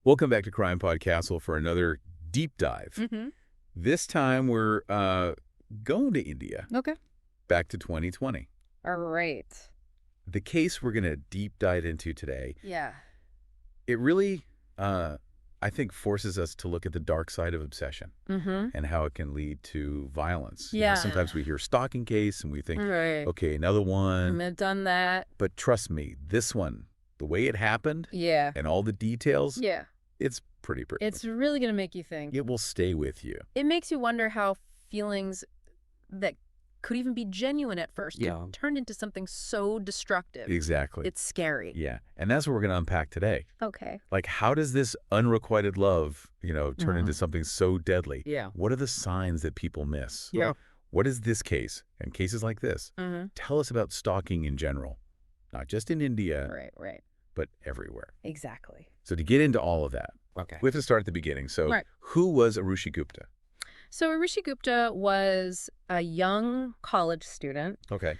Welcome back to CrimePod Castle for another deep dive. This time we're going to India, Okay. back to 2020. All right. The case we're going to deep dive into today, Yeah. it really, I think, forces us to look at the dark side of obsession and how it can lead to violence. Yeah. Sometimes we hear stalking case and we think, Right. okay, another one. I've done that. But trust me, this one, the way it happened Yeah. and all the details, Yeah. it's pretty brutal. It's really going to make you think. It will stay with you. It makes you wonder how feelings that could even be genuine at first turned into something so destructive. Exactly. It's scary. Yeah. And that's what we're going to unpack today. Okay. Like, how does this unrequited love, turn into something so deadly? Yeah. What are the signs that people miss? Yeah. What is this case and cases like this tell us about stalking in general? Not just in India, Right. but everywhere. Exactly. So to get into all of that, Okay. we have to start at the beginning. So Right. who was Aarushi Gupta? So Aarushi Gupta was a young college student. Okay.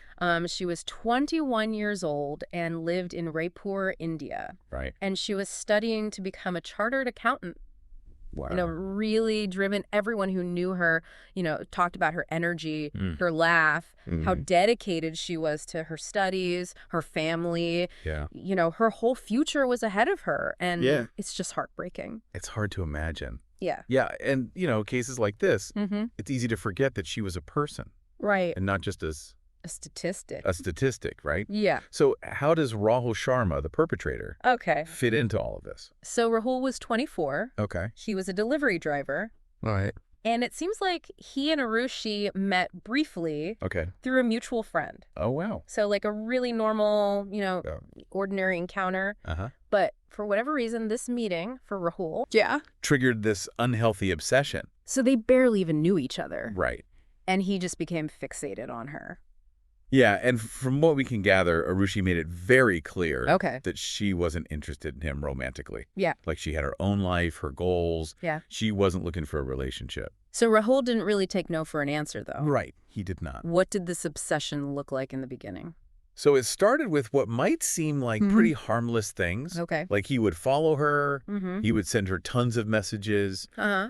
She was 21 years old and lived in Raipur, India. Right. And she was studying to become a chartered accountant. Wow. Really driven. Everyone who knew her, talked about her energy, her laugh, how dedicated she was to her studies, her family. Yeah. Her whole future was ahead of her. And Yeah. it's just heartbreaking. It's hard to imagine. Yeah. Yeah. And, cases like this, it's easy to forget that she was a person Right. and not just as A statistic. a statistic, right? Yeah. So how does Rahul Sharma, the perpetrator, Okay. fit into all of this? So Rahul was 24. Okay. He was a delivery driver. All right. And it seems like he and Aarushi met briefly Okay. through a mutual friend. Oh, wow. So like a really normal, Yeah. ordinary encounter. Uh-huh. But for whatever reason, this meeting for Rahul. Triggered this unhealthy obsession. So they barely even knew each other. Right. And he just became fixated on her. Yeah, and from what we can gather, Aarushi made it very clear Okay. that she wasn't interested in him romantically. Yeah. Like she had her own life, her goals. Yeah. She wasn't looking for a relationship. So Rahul didn't really take no for an answer, though. Right. He did not. What did this obsession look like in the beginning? So it started with what might seem like pretty harmless things. Okay. Like he would follow her. Mm-hmm. He would send her tons of messages, Uh-huh.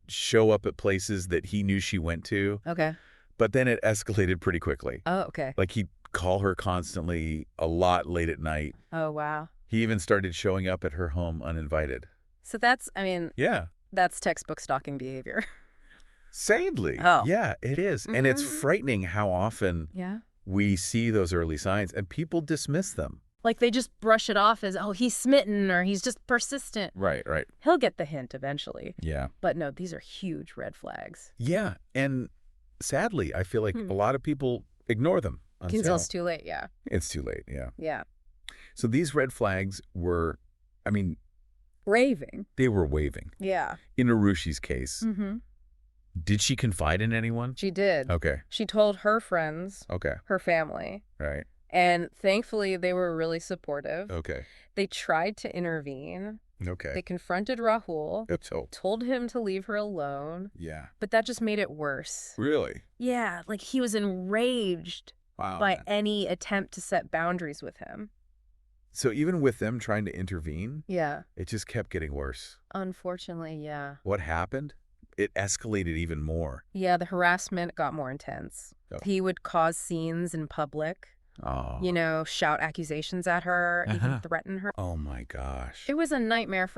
show up at places that he knew she went to. Okay. But then it escalated pretty quickly. Oh, okay. Like he'd call her constantly, a lot late at night. Oh, wow. He even started showing up at her home uninvited. So that's textbook stalking behavior. Sadly. Oh. Yeah, it is. And it's frightening how often Yeah. we see those early signs and people dismiss them. Like they just brush it off as, oh, he's smitten or he's just persistent. Right. He'll get the hint eventually. Yeah. But no, these are huge red flags. Yeah. And sadly, I feel like a lot of people ignore them. Until it's too late, yeah. It's too late, yeah. Yeah. So these red flags were, Raving. they were waving. Yeah. In Arushi's case, Mm-hmm. did she confide in anyone? She did. Okay. She told her friends, Okay. her family, Right. and thankfully they were really supportive. Okay. They tried to intervene. Okay. They confronted Rahul, So, told him to leave her alone, yeah. but that just made it worse. Really? Yeah, like he was enraged Wow. by any attempt to set boundaries with him. So even with them trying to intervene, Yeah. it just kept getting worse. Unfortunately, yeah. What happened? It escalated even more. Yeah, the harassment got more intense. Oh. He would cause scenes in public, Oh. shout accusations at her, even threaten her. Oh my gosh. It was a nightmare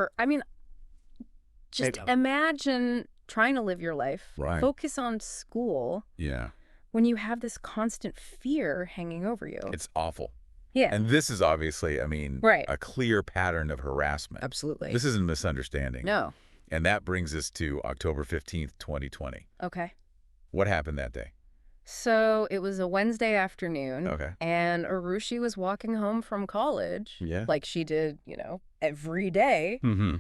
just imagine trying to live your life, Right. focus on school, Yeah. when you have this constant fear hanging over you. It's awful. Yeah. And this is obviously, Right. a clear pattern of harassment. Absolutely. This isn't misunderstanding. No. And that brings us to October 15th, 2020. Okay. What happened that day? So it was a Wednesday afternoon. Okay. And Aarushi was walking home from college. Yeah. Like she did, every day. Mm-hmm.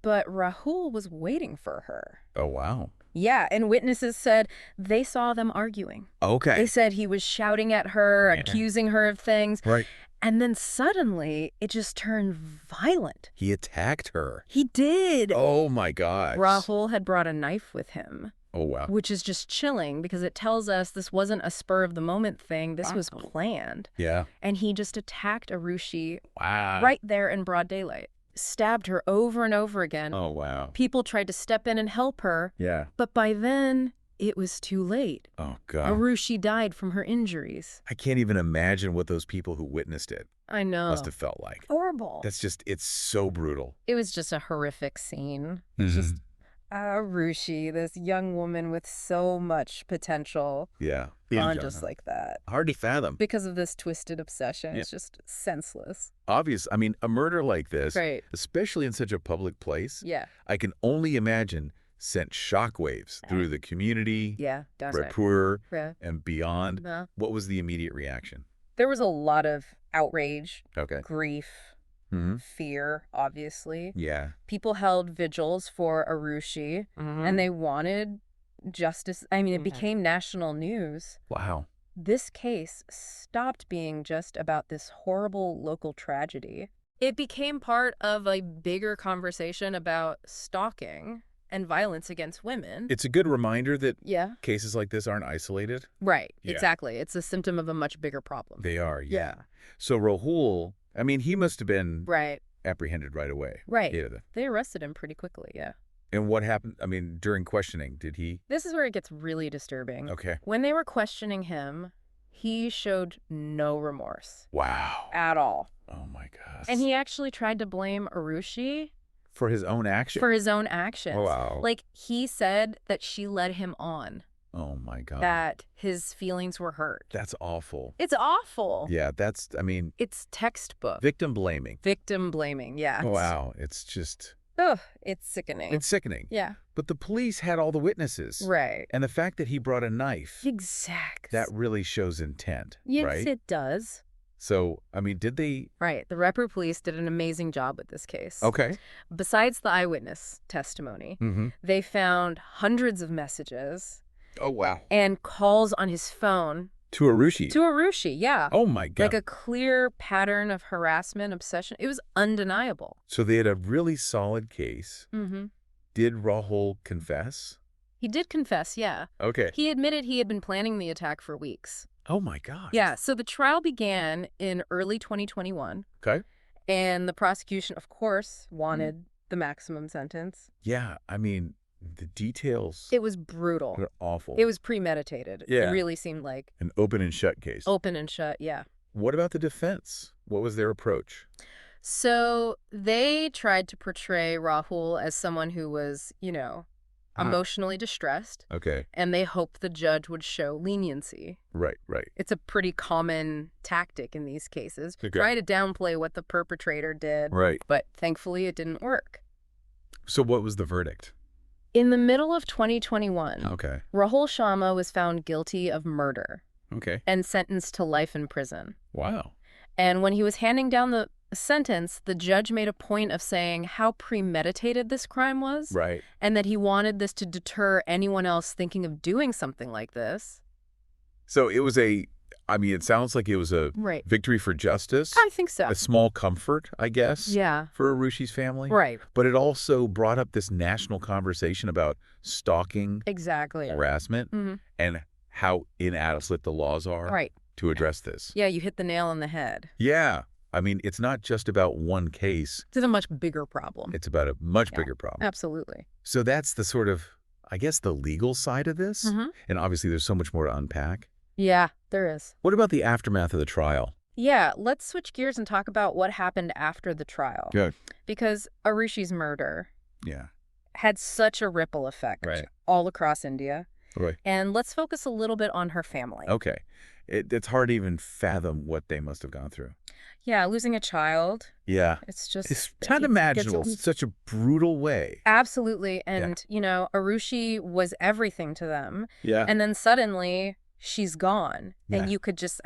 But Rahul was waiting for her. Oh, wow. Yeah, and witnesses said they saw them arguing. Okay. They said he was shouting at her, accusing her of things. Right. And then suddenly, it just turned violent. He attacked her. He did. Oh, my gosh. Rahul had brought a knife with him. Oh, wow. Which is just chilling because it tells us this wasn't a spur-of-the-moment thing. This was planned. Yeah. And he just attacked Aarushi Wow. right there in broad daylight. stabbed her over and over again. Oh, wow. People tried to step in and help her. Yeah. But by then, it was too late. Oh, God. Aarushi died from her injuries. I can't even imagine what those people who witnessed it I know. must have felt like. Horrible. It's so brutal. It was just a horrific scene. Mm-hmm. Just Aarushi, this young woman with so much potential, Yeah. gone just like that. Hard to fathom. Because of this twisted obsession. It's just senseless. Obvious. I mean, a murder like this, Right. especially in such a public place, Yeah. I can only imagine sent shockwaves through the community, Yeah. Raipur, Yeah. and beyond. No. What was the immediate reaction? There was a lot of outrage, Okay. grief, Mm-hmm. fear, obviously. Yeah. People held vigils for Aarushi, and they wanted justice. I mean, it became national news. Wow. This case stopped being just about this horrible local tragedy. It became part of a bigger conversation about stalking and violence against women. It's a good reminder that Yeah. cases like this aren't isolated. Right. Yeah. Exactly. It's a symptom of a much bigger problem. They are, Yeah. So Rahul, I mean, he must have been Right. apprehended right away. Right. Yeah. They arrested him pretty quickly, yeah. And what happened? I mean, during questioning, did he? This is where it gets really disturbing. Okay. When they were questioning him, he showed no remorse Wow. at all. Oh, my gosh. And he actually tried to blame Aarushi For his own action? for his own actions. Wow. Like, he said that she led him on, Oh, my God. that his feelings were hurt. That's awful. It's awful. Yeah, I mean, It's textbook. victim blaming. Victim blaming, yeah. Wow. It's just, Ugh, it's sickening. it's sickening. Yeah. But the police had all the witnesses. Right. And the fact that he brought a knife, Exactly. that really shows intent, Yes, right? it does. So, I mean, did they? Right. The Raipur police did an amazing job with this case. Okay. Besides the eyewitness testimony, Mm-hmm. they found hundreds of messages Oh, wow. and calls on his phone To Aarushi? to Aarushi, yeah. Oh, my God. Like a clear pattern of harassment, obsession. It was undeniable. So they had a really solid case. Mm-hmm. Did Rahul confess? He did confess, yeah. Okay. He admitted he had been planning the attack for weeks. Oh, my gosh. Yeah, so the trial began in early 2021, Okay. and the prosecution, of course, wanted the maximum sentence. Yeah, I mean, the details It was brutal. are awful. It was premeditated. Yeah. It really seemed like An open and shut case. open and shut, yeah. What about the defense? What was their approach? So they tried to portray Rahul as someone who was, emotionally distressed, Okay. and they hoped the judge would show leniency. Right, right. It's a pretty common tactic in these cases. Okay. Try to downplay what the perpetrator did, Right. but thankfully it didn't work. So what was the verdict? In the middle of 2021, Okay. Rahul Sharma was found guilty of murder Okay. and sentenced to life in prison. Wow. And when he was handing down the sentence, the judge made a point of saying how premeditated this crime was, Right. and that he wanted this to deter anyone else thinking of doing something like this. So it was it sounds like it was a Right. victory for justice. I think so. A small comfort, I guess, Yeah. for Arushi's family. Right. But it also brought up this national conversation about stalking, Exactly. harassment, Mhm. and how inadequate the laws are Right. to address this. Yeah, you hit the nail on the head. Yeah. I mean, it's not just about one case. It's a much bigger problem. It's about a much Yeah. bigger problem. Absolutely. So that's the sort of, I guess, the legal side of this. Mhm. And obviously there's so much more to unpack. Yeah, there is. What about the aftermath of the trial? Yeah, let's switch gears and talk about what happened after the trial. Good. Because Arushi's murder Yeah. had such a ripple effect Right. all across India. Right. And let's focus a little bit on her family. Okay. It's hard to even fathom what they must have gone through. Yeah, losing a child. Yeah. It's just... It's it unimaginable. gets- Such a brutal way. Absolutely. And, Aarushi was everything to them. Yeah. And then suddenly she's gone. Yeah. And you could just,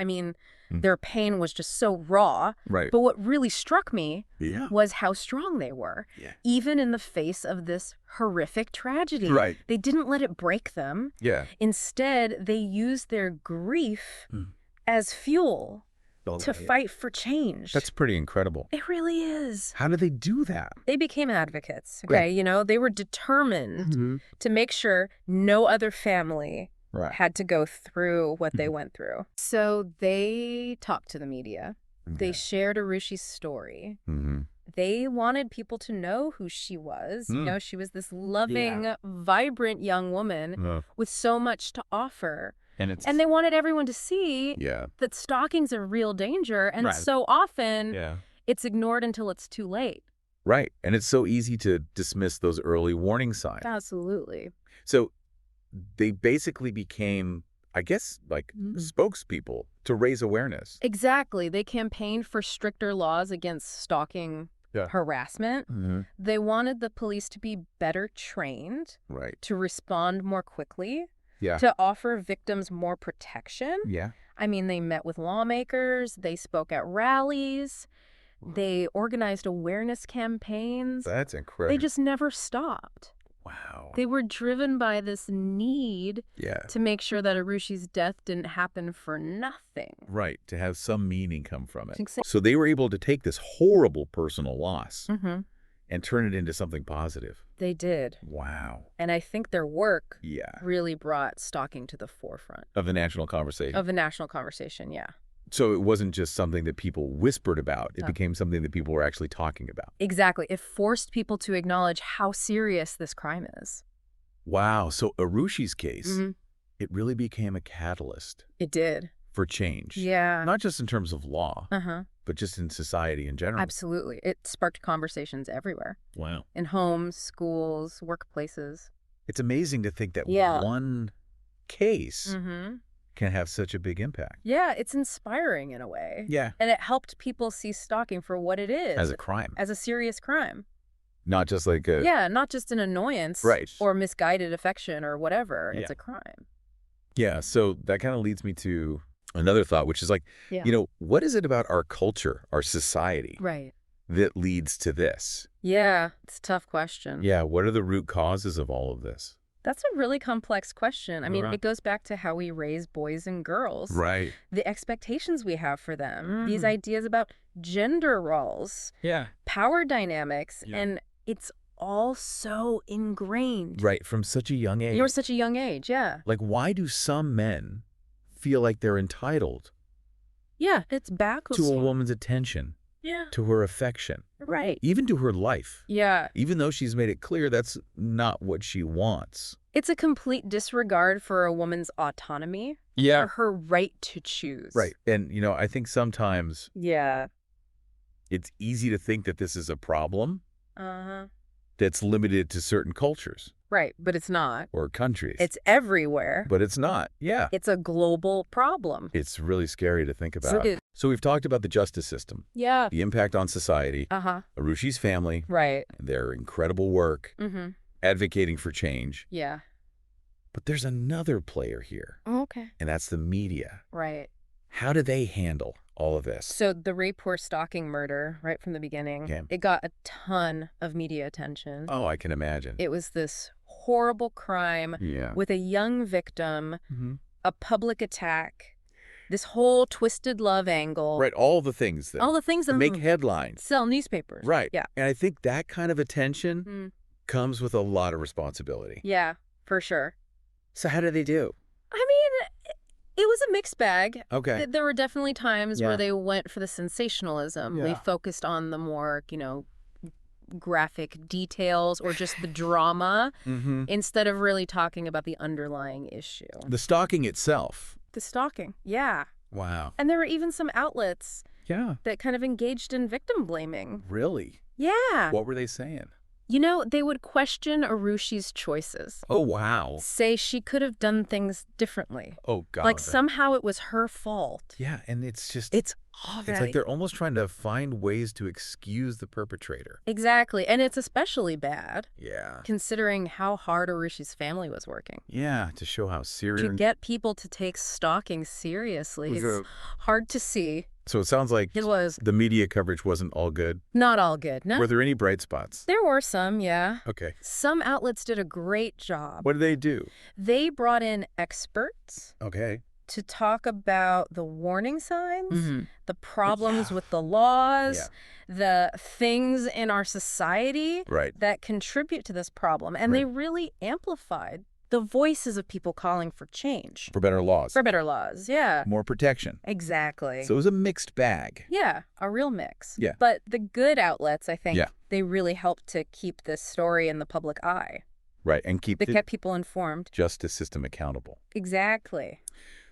their pain was just so raw. Right. But what really struck me Yeah. was how strong they were, Yeah. even in the face of this horrific tragedy. Right. They didn't let it break them. Yeah. Instead, they used their grief as fuel to fight for change. That's pretty incredible. It really is. How did they do that? They became advocates, okay? They were determined to make sure no other family Right. had to go through what they went through. So they talked to the media. They shared Arushi's story. Mm-hmm. They wanted people to know who she was. You know, she was this loving, Yeah. vibrant young woman with so much to offer. And they wanted everyone to see that stalking's a real danger, and so often it's ignored until it's too late. Right. And it's so easy to dismiss those early warning signs. Absolutely. So they basically became, I guess, like spokespeople to raise awareness. Exactly. They campaigned for stricter laws against stalking harassment. They wanted the police to be better trained, to respond more quickly, to offer victims more protection. I mean, they met with lawmakers, they spoke at rallies, they organized awareness campaigns. That's incredible. They just never stopped. Wow. They were driven by this need to make sure that Arushi's death didn't happen for nothing. Right, to have some meaning come from it. So they were able to take this horrible personal loss and turn it into something positive. They did. Wow. And I think their work really brought stalking to the forefront. Of the national conversation. Of the national conversation, yeah. So it wasn't just something that people whispered about. It became something that people were actually talking about. Exactly. It forced people to acknowledge how serious this crime is. Wow. So Arushi's case, it really became a catalyst. It did. For change. Yeah. Not just in terms of law, but just in society in general. Absolutely. It sparked conversations everywhere. Wow. In homes, schools, workplaces. It's amazing to think that one case can have such a big impact. Yeah, it's inspiring in a way. Yeah. And it helped people see stalking for what it is. As a crime. As a serious crime. Not just like a... Yeah, not just an annoyance. Right. Or misguided affection or whatever. It's a crime. Yeah, so that kind of leads me to another thought, which is like, you know, what is it about our culture, our society, that leads to this? Yeah, it's a tough question. Yeah, what are the root causes of all of this? That's a really complex question. I mean, it goes back to how we raise boys and girls. Right. The expectations we have for them. These ideas about gender roles. Power dynamics. And it's all so ingrained. Right, from such a young age. You're such a young age, Like, why do some men feel like they're entitled it's back to a woman's attention, to her affection, even to her life, even though she's made it clear that's not what she wants? It's a complete disregard for a woman's autonomy, or her right to choose. Right, and you know, I think sometimes it's easy to think that this is a problem that's limited to certain cultures. Right, but it's not. Or countries. It's everywhere. But it's not, It's a global problem. It's really scary to think about. So we've talked about the justice system. The impact on society. Arushi's family. Their incredible work. Advocating for change. But there's another player here. And that's the media. How do they handle all of this? So the Raipur Stalking Murder, right from the beginning, it got a ton of media attention. Oh, I can imagine. It was this horrible crime with a young victim, a public attack, this whole twisted love angle. Right, all the things that make headlines. Sell newspapers. Right. And I think that kind of attention comes with a lot of responsibility. Yeah, for sure. So how do they do? I mean, it was a mixed bag. There were definitely times where they went for the sensationalism. They focused on the more, you know, graphic details or just the drama instead of really talking about the underlying issue. The stalking itself. The stalking, Wow. And there were even some outlets that kind of engaged in victim blaming. Really? Yeah. What were they saying? You know, they would question Arushi's choices. Oh, wow. Say she could have done things differently. Oh, God. Like somehow it was her fault. Yeah, and it's just... It's awful. It's like they're almost trying to find ways to excuse the perpetrator. Exactly. And it's especially bad. Yeah. Considering how hard Arushi's family was working. Yeah, to show how serious... To get people to take stalking seriously. It's hard to see. So it sounds like it was. The media coverage wasn't all good. Not all good, no. Were there any bright spots? There were some, yeah. Okay. Some outlets did a great job. What did they do? They brought in experts. Okay. To talk about the warning signs, the problems with the laws, the things in our society that contribute to this problem. And they really amplified The voices of people calling for change. For better laws. For better laws, yeah. More protection. Exactly. So it was a mixed bag. Yeah, a real mix. Yeah. But the good outlets, I think, they really helped to keep this story in the public eye. Right, and they kept people informed. Justice system accountable. Exactly.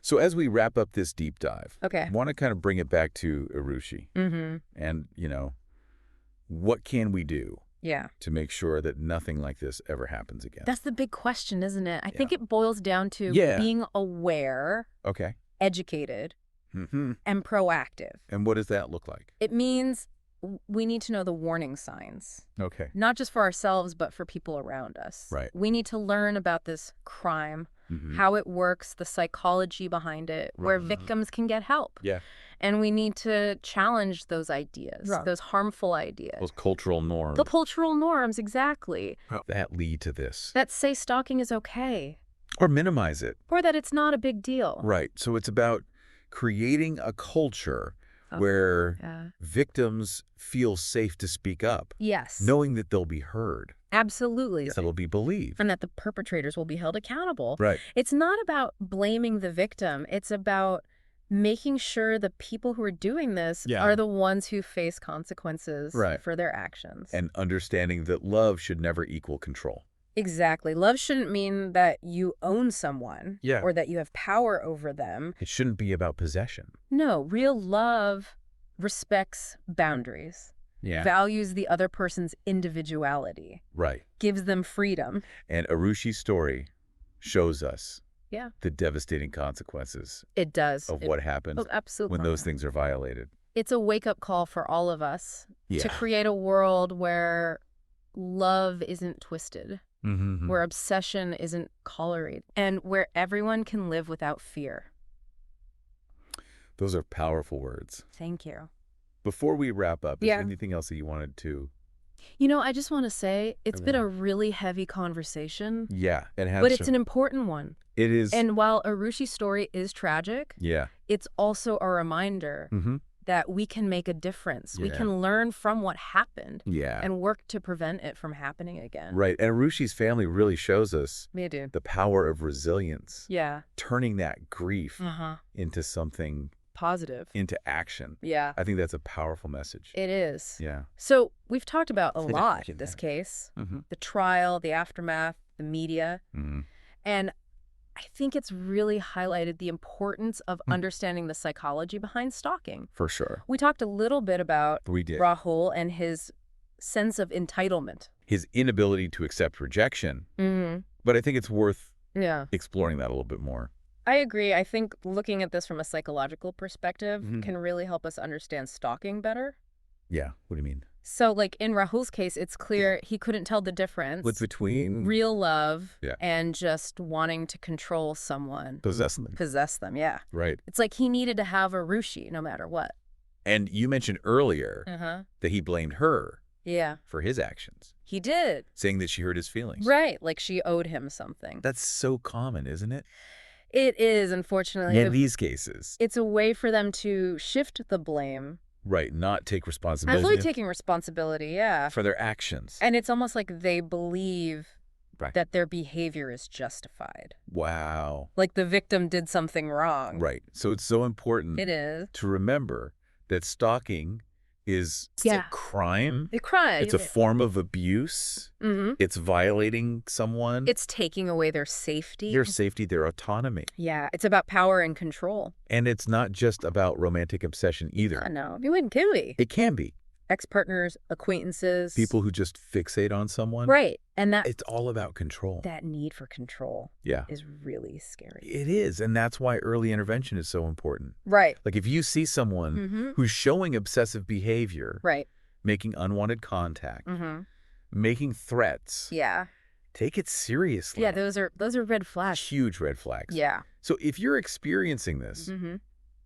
So as we wrap up this deep dive, I want to kind of bring it back to Aarushi. And, what can we do to make sure that nothing like this ever happens again? That's the big question, isn't it? I think it boils down to being aware, educated, and proactive. And what does that look like? It means we need to know the warning signs. Okay. Not just for ourselves, but for people around us. Right. We need to learn about this crime, how it works, the psychology behind it, where victims can get help. Yeah. And we need to challenge those ideas, those harmful ideas. Those cultural norms. The cultural norms, exactly. That lead to this. That say stalking is okay. Or minimize it. Or that it's not a big deal. Right. So it's about creating a culture where victims feel safe to speak up. Yes. Knowing that they'll be heard. Absolutely. That they'll be believed. And that the perpetrators will be held accountable. Right. It's not about blaming the victim. It's about making sure the people who are doing this are the ones who face consequences for their actions. And understanding that love should never equal control. Exactly. Love shouldn't mean that you own someone or that you have power over them. It shouldn't be about possession. No, real love respects boundaries. Values the other person's individuality. Right. Gives them freedom. And Arushi's story shows us Yeah. the devastating consequences. It does. Of what happens when those things are violated. It's a wake-up call for all of us to create a world where love isn't twisted, where obsession isn't tolerated, and where everyone can live without fear. Those are powerful words. Thank you. Before we wrap up, is there anything else that you wanted to... You know, I just want to say it's been a really heavy conversation. Yeah, it has. But it's an important one. It is. And while Arushi's story is tragic, it's also a reminder that we can make a difference. We can learn from what happened and work to prevent it from happening again. Right. And Arushi's family really shows us the power of resilience. Yeah. Turning that grief into something positive, into action. Yeah. I think that's a powerful message. It is. Yeah. So we've talked about a lot this case, the trial, the aftermath, the media. And I think it's really highlighted the importance of understanding the psychology behind stalking. For sure. We talked a little bit about Rahul and his sense of entitlement. His inability to accept rejection. But I think it's worth exploring that a little bit more. I agree. I think looking at this from a psychological perspective can really help us understand stalking better. Yeah. What do you mean? So, like in Rahul's case, it's clear he couldn't tell the difference. What's between real love and just wanting to control someone. Possess them. Possess them, yeah. Right. It's like he needed to have Aarushi no matter what. And you mentioned earlier that he blamed her for his actions. He did. Saying that she hurt his feelings. Right, like she owed him something. That's so common, isn't it? It is, unfortunately. In these cases. It's a way for them to shift the blame. Right, not take responsibility. Absolutely taking responsibility, yeah. For their actions. And it's almost like they believe that their behavior is justified. Wow. Like the victim did something wrong. Right. So it's so important to remember that stalking is a crime. A crime. It's a form of abuse. It's violating someone. It's taking away their safety. Their autonomy. Yeah, it's about power and control. And it's not just about romantic obsession either. No, it can be. It can be. Ex-partners, acquaintances. People who just fixate on someone. Right. And it's all about control. That need for control is really scary. It is. And that's why early intervention is so important. Right. Like if you see someone who's showing obsessive behavior, making unwanted contact, making threats, take it seriously. Yeah, those are red flags. Huge red flags. Yeah. So if you're experiencing this,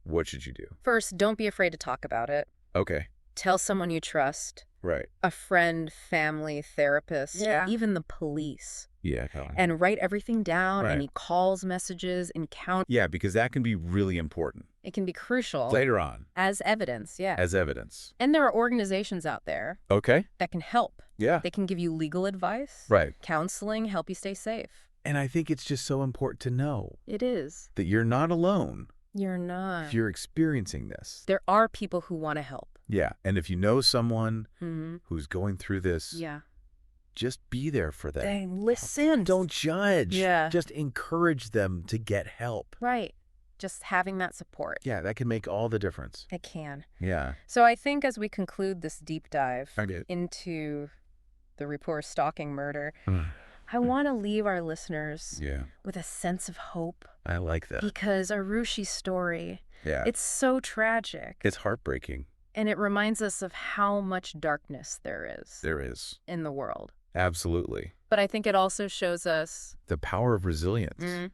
what should you do? First, don't be afraid to talk about it. Okay. Tell someone you trust. Right. A friend, family, therapist, even the police. Yeah. And write everything down, any calls, messages, encounters. Yeah, because that can be really important. It can be crucial. Later on. As evidence, As evidence. And there are organizations out there that can help. Yeah. They can give you legal advice. Right. Counseling, help you stay safe. And I think it's just so important to know. It is. That you're not alone. You're not. If you're experiencing this. There are people who want to help. Yeah. And if you know someone who's going through this, just be there for them. Dang, listen. Don't judge. Yeah. Just encourage them to get help. Right. Just having that support. Yeah, that can make all the difference. It can. Yeah. So I think as we conclude this deep dive into the Raipur Stalking Murder, I want to leave our listeners with a sense of hope. I like that. Because Aarushi's story, it's so tragic. It's heartbreaking. And it reminds us of how much darkness there is. There is. In the world. Absolutely. But I think it also shows us the power of resilience.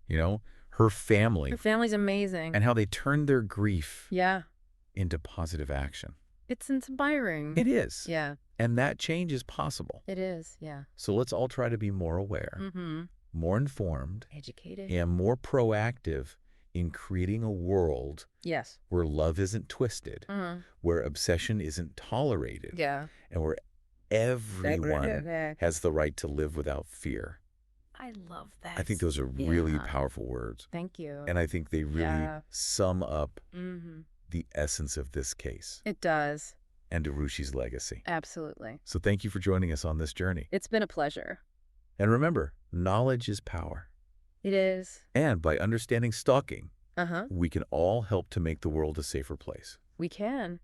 You know, her family. Her family's amazing. And how they turned their grief into positive action. It's inspiring. It is. Yeah. And that change is possible. It is, yeah. So let's all try to be more aware, more informed, educated, and more proactive in creating a world where love isn't twisted, where obsession isn't tolerated, and where everyone has the right to live without fear. I love that. I think those are really powerful words. Thank you. And I think they really sum up the essence of this case. It does. And Aarushi's legacy. Absolutely. So thank you for joining us on this journey. It's been a pleasure. And remember, knowledge is power. It is. And by understanding stalking, we can all help to make the world a safer place. We can.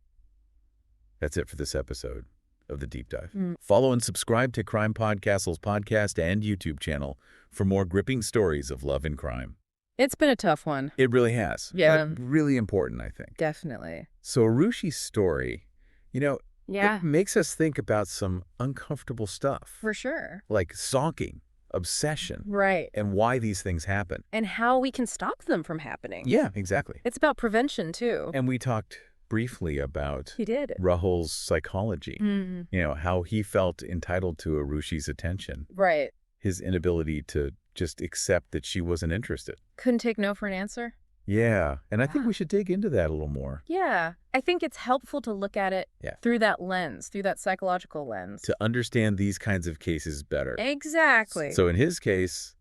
That's it for this episode of The Deep Dive. Follow and subscribe to CrimePod Castle's podcast and YouTube channel for more gripping stories of love and crime. It's been a tough one. It really has. Yeah. But really important, I think. Definitely. So Aarushi's story, you know, it makes us think about some uncomfortable stuff. For sure. Like stalking, obsession. Right. And why these things happen. And how we can stop them from happening. Yeah, exactly. It's about prevention, too. And we talked briefly about he did. Rahul's psychology. You know, how he felt entitled to Aarushi's attention. Right. His inability to just accept that she wasn't interested. Couldn't take no for an answer. Yeah. And I think we should dig into that a little more. Yeah. I think it's helpful to look at it through that lens, through that psychological lens. To understand these kinds of cases better. Exactly. So in his case,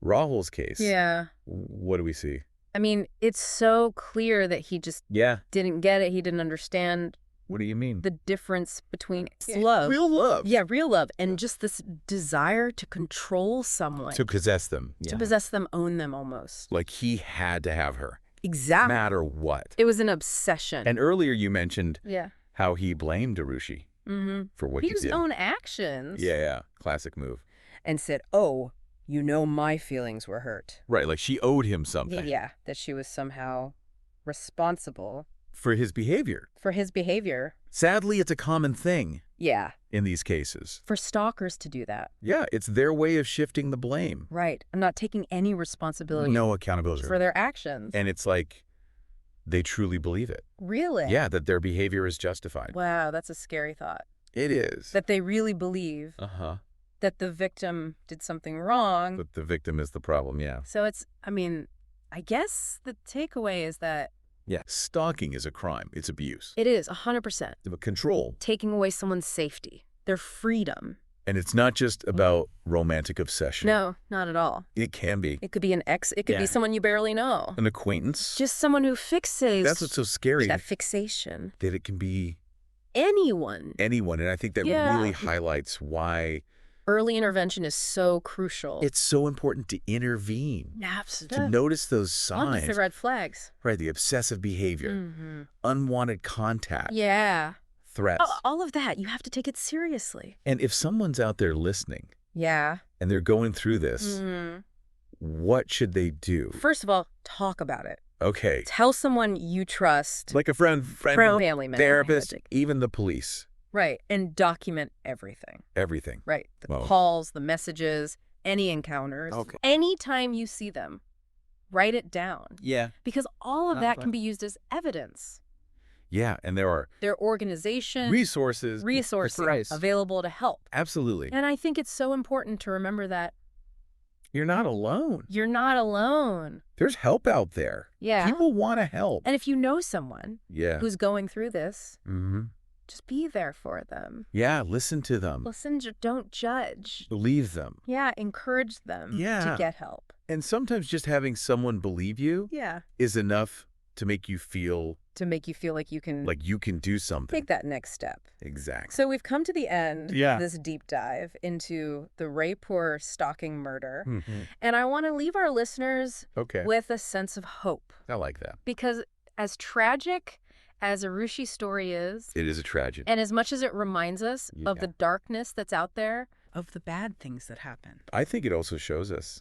Rahul's case. Yeah. What do we see? I mean, it's so clear that he just didn't get it. He didn't understand. What do you mean? The difference between love. Real love. Yeah, real love. And just this desire to control someone. To possess them. To possess them, own them almost. Like he had to have her. Exactly. No matter what. It was an obsession. And earlier you mentioned how he blamed Aarushi for what he did. His own actions. Yeah. Classic move. And said, oh, you know my feelings were hurt. Right, like she owed him something. Yeah, that she was somehow responsible. For his behavior. For his behavior. Sadly, it's a common thing. Yeah. In these cases. For stalkers to do that. Yeah, it's their way of shifting the blame. Right. I'm not taking any responsibility. No accountability. For their actions. And it's like they truly believe it. Really? Yeah, that their behavior is justified. Wow, that's a scary thought. It is. That they really believe that the victim did something wrong. But the victim is the problem, So it's, I mean, I guess the takeaway is that stalking is a crime. It's abuse. It is, 100%. But control. Taking away someone's safety, their freedom. And it's not just about romantic obsession. No, not at all. It can be. It could be an ex. It could be someone you barely know. An acquaintance. Just someone who fixates. That's what's so scary. That fixation. That it can be anyone. Anyone. And I think that really highlights why early intervention is so crucial. It's so important to intervene. Absolutely. To notice those signs. The red flags. Right, the obsessive behavior. Unwanted contact. Yeah. Threats. All of that. You have to take it seriously. And if someone's out there listening. Yeah. And they're going through this. What should they do? First of all, talk about it. Okay. Tell someone you trust. Like a friend, family member, therapist, even the police. Right. And document everything. Everything. Right. The calls, the messages, any encounters. Okay. Anytime you see them, write it down. Yeah. Because all of that can be used as evidence. Yeah. And there are their organization. Resources available to help. Absolutely. And I think it's so important to remember that. You're not alone. You're not alone. There's help out there. Yeah. People want to help. And if you know someone who's going through this, Just be there for them. Yeah, listen to them. Listen, don't judge. Believe them. Yeah, encourage them to get help. And sometimes just having someone believe you is enough to make you feel like you can do something. Take that next step. Exactly. So we've come to the end of this deep dive into the Raipur Stalking Murder. And I want to leave our listeners with a sense of hope. I like that. Because as tragic as Aarushi's story is, it is a tragedy. And as much as it reminds us of the darkness that's out there, of the bad things that happen, I think it also shows us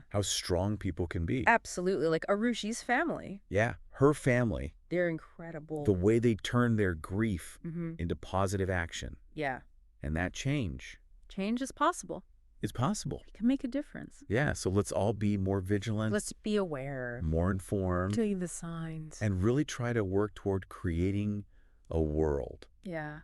how strong people can be. Absolutely. Like Arushi's family. Yeah. Her family. They're incredible. The way they turn their grief into positive action. Yeah. And that change. Change is possible. It's possible. It can make a difference. Yeah, so let's all be more vigilant. Let's be aware. More informed. See the signs. And really try to work toward creating a world. Yeah.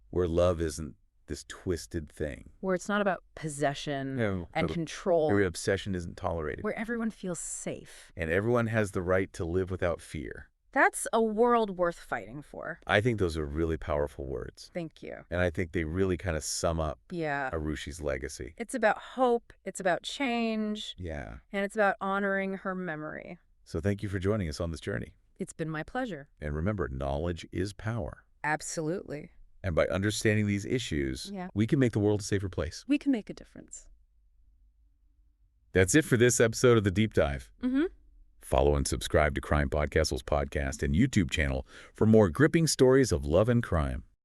Where love isn't this twisted thing. Where it's not about possession and control. Where obsession isn't tolerated. Where everyone feels safe. And everyone has the right to live without fear. That's a world worth fighting for. I think those are really powerful words. Thank you. And I think they really kind of sum up Arushi's legacy. It's about hope. It's about change. Yeah. And it's about honoring her memory. So thank you for joining us on this journey. It's been my pleasure. And remember, knowledge is power. Absolutely. And by understanding these issues, we can make the world a safer place. We can make a difference. That's it for this episode of The Deep Dive. Follow and subscribe to CrimePod Castle's podcast and YouTube channel for more gripping stories of love and crime.